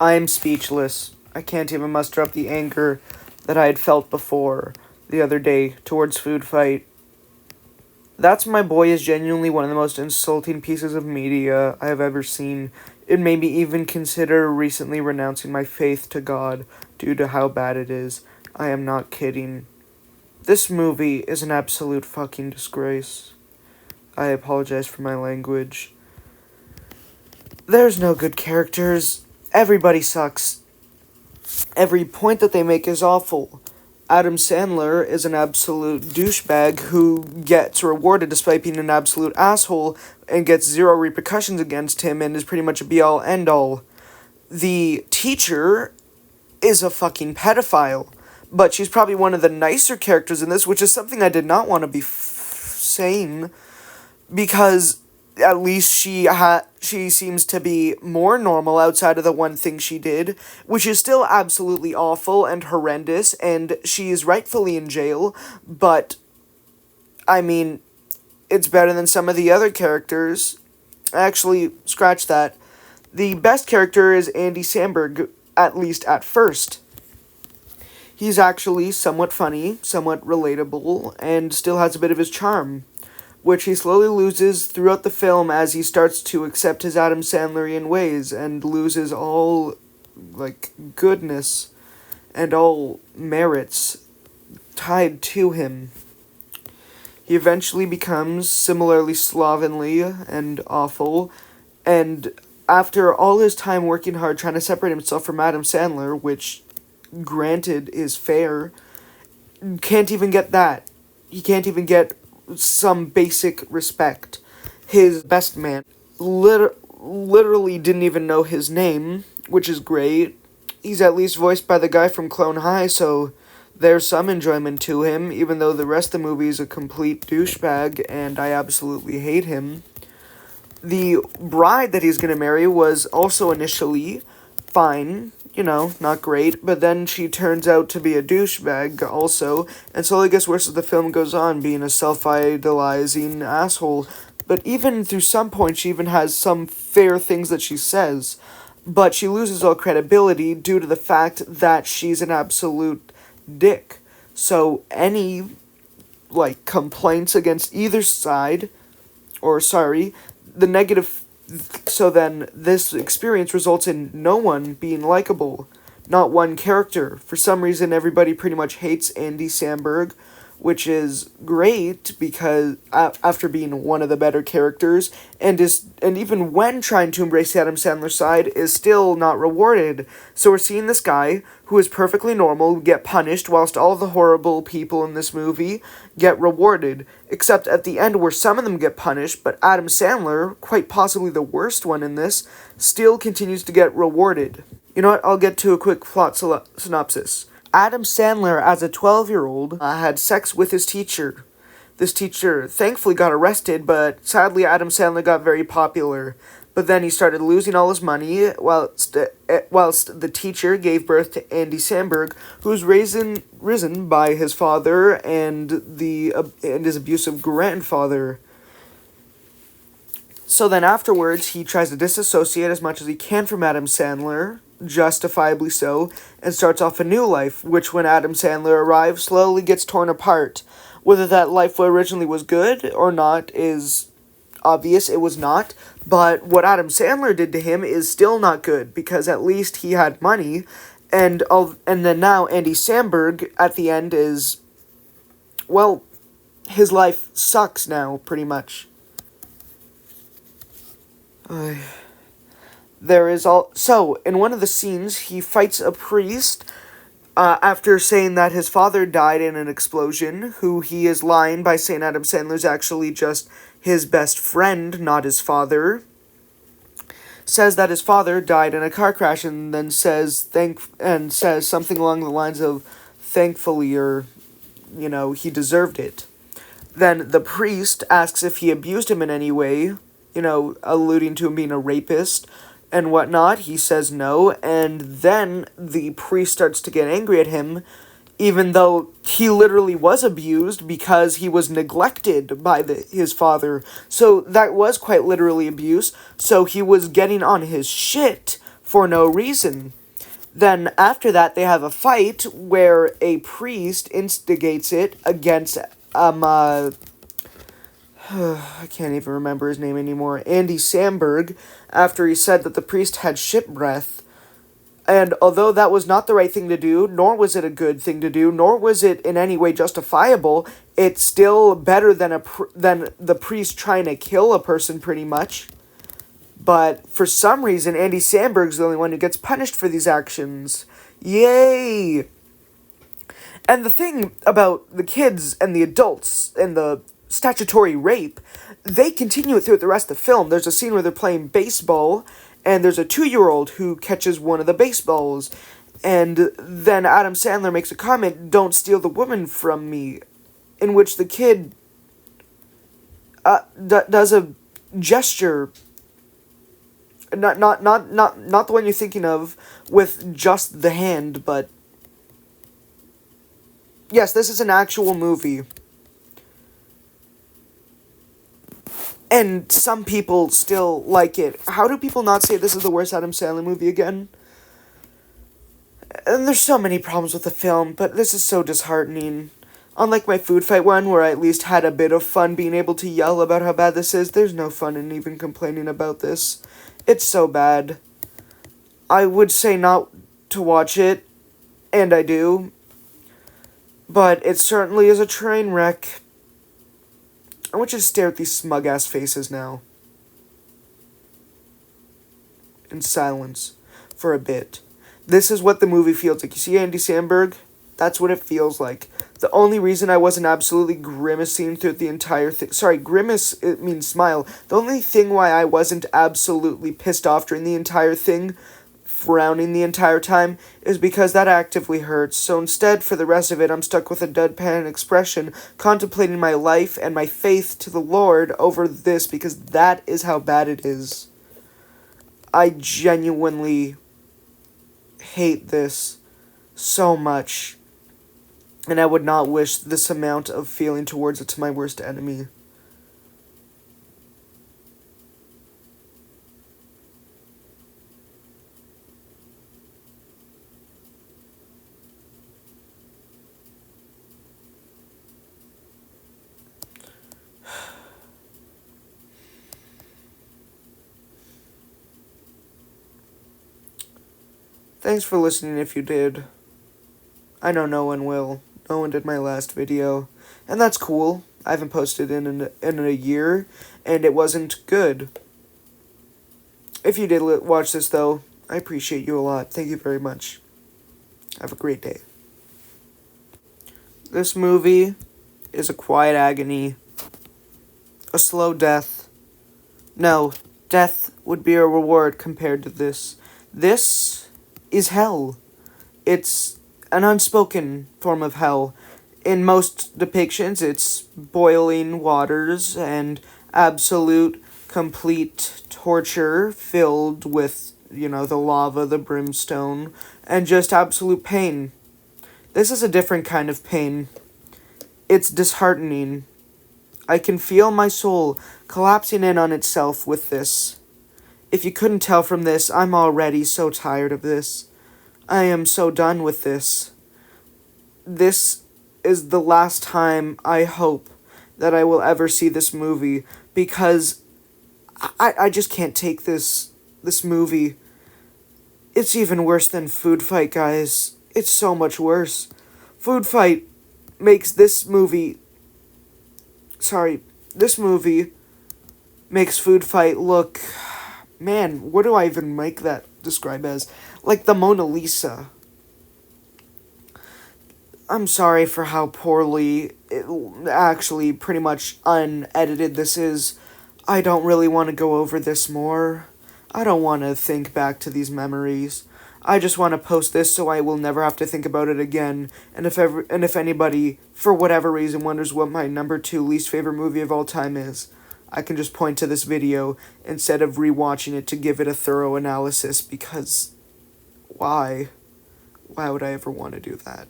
I'm speechless. I can't even muster up the anger that I had felt before the other day towards Food Fight. That's My Boy is genuinely one of the most insulting pieces of media I have ever seen. It made me even consider recently renouncing my faith to God due to how bad it is. I am not kidding. This movie is an absolute fucking disgrace. I apologize for my language. There's no good characters. Everybody sucks. Every point that they make is awful. Adam Sandler is an absolute douchebag who gets rewarded despite being an absolute asshole and gets zero repercussions against him and is pretty much a be-all, end-all. The teacher is a fucking pedophile, but she's probably one of the nicer characters in this, which is something I did not want to be saying, because at least she seems to be more normal outside of the one thing she did, which is still absolutely awful and horrendous, and she is rightfully in jail, but, I mean, it's better than some of the other characters. Actually, scratch that. The best character is Andy Samberg, at least at first. He's actually somewhat funny, somewhat relatable, and still has a bit of his charm, which he slowly loses throughout the film as he starts to accept his Adam Sandlerian ways and loses all, goodness and all merits tied to him. He eventually becomes similarly slovenly and awful, and after all his time working hard trying to separate himself from Adam Sandler, which, granted, is fair, can't even get that. He can't even get some basic respect. His best man literally didn't even know his name, which is great. He's at least voiced by the guy from Clone High, so there's some enjoyment to him, even though the rest of the movie is a complete douchebag, and I absolutely hate him. The bride that he's gonna marry was also initially fine, not great, but then she turns out to be a douchebag also, and slowly gets worse as the film goes on, being a self-idolizing asshole. But even through some point, she even has some fair things that she says, but she loses all credibility due to the fact that she's an absolute dick. So any, complaints against either side, the negative. So then, this experience results in no one being likable. Not one character. For some reason, everybody pretty much hates Andy Samberg, which is great because after being one of the better characters, and even when trying to embrace the Adam Sandler side, is still not rewarded. So we're seeing this guy, who is perfectly normal, get punished, whilst all the horrible people in this movie get rewarded. Except at the end where some of them get punished, but Adam Sandler, quite possibly the worst one in this, still continues to get rewarded. You know what, I'll get to a quick plot synopsis. Adam Sandler, as a 12-year-old, had sex with his teacher. This teacher thankfully got arrested, but sadly Adam Sandler got very popular. But then he started losing all his money, whilst the teacher gave birth to Andy Samberg, who was risen by his father and his abusive grandfather. So then afterwards, he tries to disassociate as much as he can from Adam Sandler, justifiably so, and starts off a new life, which when Adam Sandler arrives, slowly gets torn apart. Whether that life originally was good or not is obvious. It was not. But what Adam Sandler did to him is still not good, because at least he had money, and then now Andy Samberg at the end is, well, his life sucks now, pretty much. So, in one of the scenes, he fights a priest, after saying that his father died in an explosion, who he is lying by saying Adam Sandler's actually just his best friend, not his father. Says that his father died in a car crash, and then says something along the lines of, thankfully, or, he deserved it. Then the priest asks if he abused him in any way, alluding to him being a rapist and whatnot. He says no, and then the priest starts to get angry at him, even though he literally was abused because he was neglected by his father. So that was quite literally abuse. So he was getting on his shit for no reason. Then after that, they have a fight where a priest instigates it against I can't even remember his name anymore. Andy Samberg, after he said that the priest had shit breath. And although that was not the right thing to do, nor was it a good thing to do, nor was it in any way justifiable, it's still better than than the priest trying to kill a person, pretty much. But for some reason, Andy Samberg's the only one who gets punished for these actions. Yay! And the thing about the kids and the adults and the statutory rape, they continue it throughout the rest of the film. There's a scene where they're playing baseball, and there's a 2-year-old who catches one of the baseballs, and then Adam Sandler makes a comment, "Don't steal the woman from me," in which the kid does a gesture, not the one you're thinking of, with just the hand, but yes, this is an actual movie. And some people still like it. How do people not say this is the worst Adam Sandler movie again? And there's so many problems with the film, but this is so disheartening. Unlike my food fight one, where I at least had a bit of fun being able to yell about how bad this is, there's no fun in even complaining about this. It's so bad. I would say not to watch it, and I do. But it certainly is a train wreck. I want you to stare at these smug-ass faces now. In silence. For a bit. This is what the movie feels like. You see Andy Samberg? That's what it feels like. The only reason I wasn't absolutely grimacing through the entire thing... Sorry, grimace, it means smile. The only thing why I wasn't absolutely pissed off during the entire thing, frowning the entire time, is because that actively hurts. So instead, for the rest of it, I'm stuck with a deadpan expression, contemplating my life and my faith to the Lord over this, because that is how bad it is. I genuinely hate this so much, and I would not wish this amount of feeling towards it to my worst enemy. Thanks for listening if you did. I know no one will. No one did my last video. And that's cool. I haven't posted in a year, and it wasn't good. If you did watch this, though, I appreciate you a lot. Thank you very much. Have a great day. This movie is a quiet agony. A slow death. No, death would be a reward compared to this. This is hell. It's an unspoken form of hell. In most depictions, it's boiling waters and absolute, complete torture filled with, the lava, the brimstone, and just absolute pain. This is a different kind of pain. It's disheartening. I can feel my soul collapsing in on itself with this. If you couldn't tell from this, I'm already so tired of this. I am so done with this. This is the last time I hope that I will ever see this movie, because I just can't take this movie. It's even worse than Food Fight, guys. It's so much worse. Food Fight makes this movie... this movie makes Food Fight look... Man, what do I even make that describe as? Like the Mona Lisa. I'm sorry for how poorly, actually pretty much unedited this is. I don't really want to go over this more. I don't want to think back to these memories. I just want to post this so I will never have to think about it again. And if anybody, for whatever reason, wonders what my number 2 least favorite movie of all time is, I can just point to this video instead of rewatching it to give it a thorough analysis, because why? Why would I ever want to do that?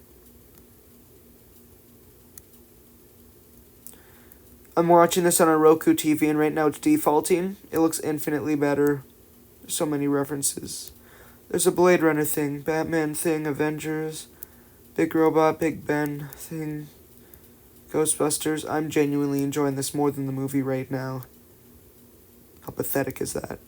I'm watching this on a Roku TV, and right now it's defaulting. It looks infinitely better. There's so many references. There's a Blade Runner thing, Batman thing, Avengers, Big Robot, Big Ben thing, Ghostbusters. I'm genuinely enjoying this more than the movie right now. How pathetic is that?